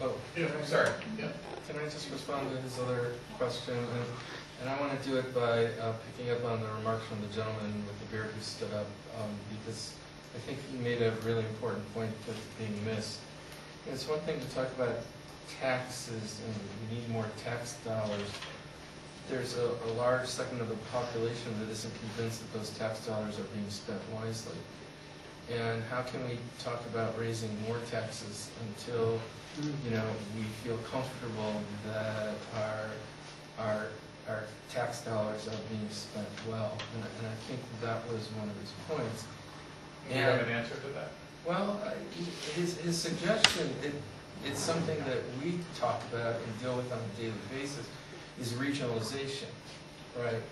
Oh, yeah, I'm sorry. Yeah. Can I just respond to his other question? And I want to do it by picking up on the remarks from the gentleman with the beard who stood up, because I think he made a really important point that's being missed. It's one thing to talk about taxes and we need more tax dollars. There's a large segment of the population that isn't convinced that those tax dollars are being spent wisely. And how can we talk about raising more taxes until, you know, we feel comfortable that our tax dollars are being spent well? And I think that was one of his points. Do you have an answer to that? Well, his suggestion, it's something that we talk about and deal with on a daily basis, is regionalization, right?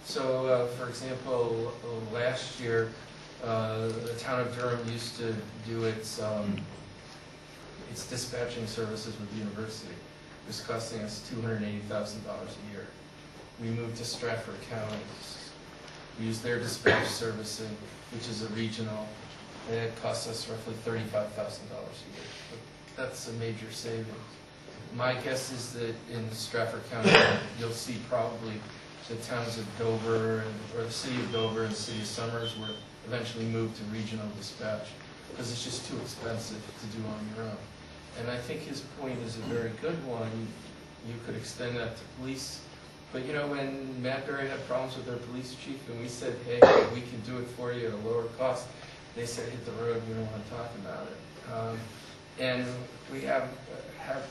So, for example, last year, the town of Durham used to do its dispatching services with the university. It was costing us $280,000 a year. We moved to Stratford County. We used their dispatch servicing, which is a regional, and it costs us roughly $35,000 a year. That's a major savings. My guess is that in Stratford County, you'll see probably the towns of Dover, or the city of Dover and the city of Somers will eventually move to regional dispatch, because it's just too expensive to do on your own. And I think his point is a very good one. You could extend that to police. But you know, when Matt Berry had problems with their police chief and we said, hey, we can do it for you at a lower cost, they said, hit the road, we don't want to talk about it. And we have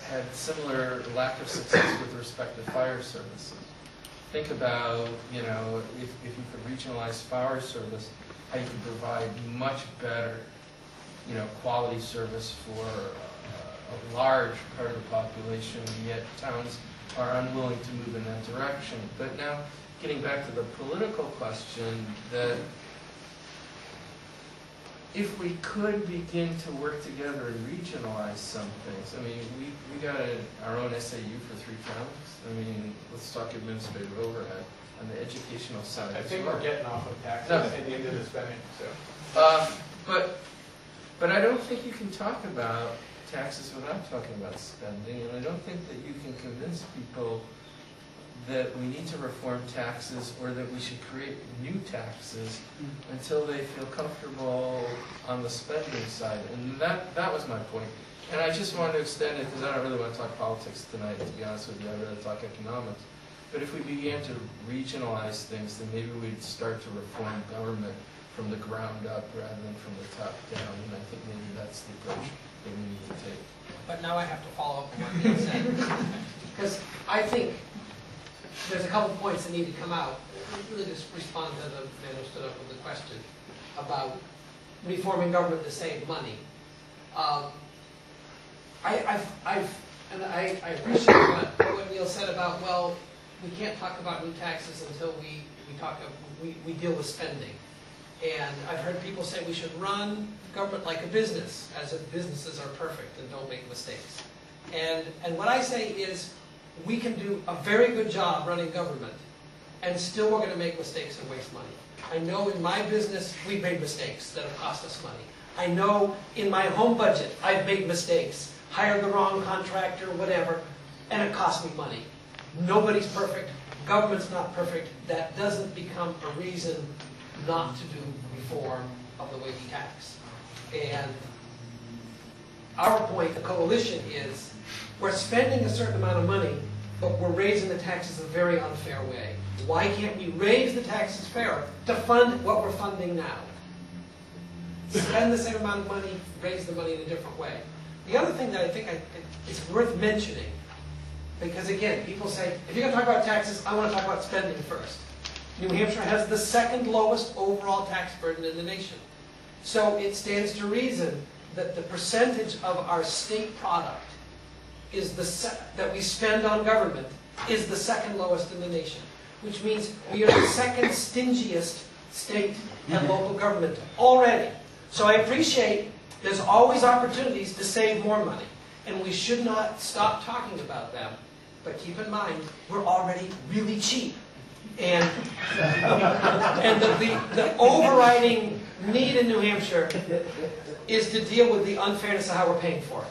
had similar lack of success with respect to fire services. Think about, you know, if you could regionalize fire service, how you could provide much better, you know, quality service for a large part of the population, and yet towns are unwilling to move in that direction. But now, getting back to the political question, that if we could begin to work together and regionalize some things, I mean, we got our own SAU for 3 towns. I mean, let's talk administrative overhead on the educational side. I think we're getting off of taxes and into the spending. So, but I don't think you can talk about taxes without talking about spending, and I don't think that you can convince people that we need to reform taxes or that we should create new taxes until they feel comfortable on the spending side. And that was my point. And I just wanted to extend it, because I don't really want to talk politics tonight, to be honest with you. I'd rather talk economics. But if we began to regionalize things, then maybe we'd start to reform government from the ground up rather than from the top down. And I think maybe that's the approach that we need to take. But now I have to follow up on what Neil said. Because I think there's a couple points that need to come out. Really just respond to the man who stood up with the question about reforming government to save money. I appreciate what Neil said about, well, we can't talk about new taxes until we deal with spending. And I've heard people say we should run government like a business, as if businesses are perfect and don't make mistakes. And what I say is, we can do a very good job running government, and still we're going to make mistakes and waste money. I know in my business, we've made mistakes that have cost us money. I know in my home budget, I've made mistakes, hired the wrong contractor, whatever, and it cost me money. Nobody's perfect. Government's not perfect. That doesn't become a reason not to do reform of the way we tax. And our point, the coalition, is we're spending a certain amount of money, but we're raising the taxes in a very unfair way. Why can't we raise the taxes fair to fund what we're funding now? Spend the same amount of money, raise the money in a different way. The other thing that I think it's worth mentioning, because again, people say, if you're going to talk about taxes, I want to talk about spending first. New Hampshire has the 2nd lowest overall tax burden in the nation. So it stands to reason that the percentage of our state product is that we spend on government is the 2nd lowest in the nation, which means we are the 2nd stingiest state and local government already. So I appreciate there's always opportunities to save more money, and we should not stop talking about them. But keep in mind, we're already really cheap. And the overriding need in New Hampshire is to deal with the unfairness of how we're paying for it.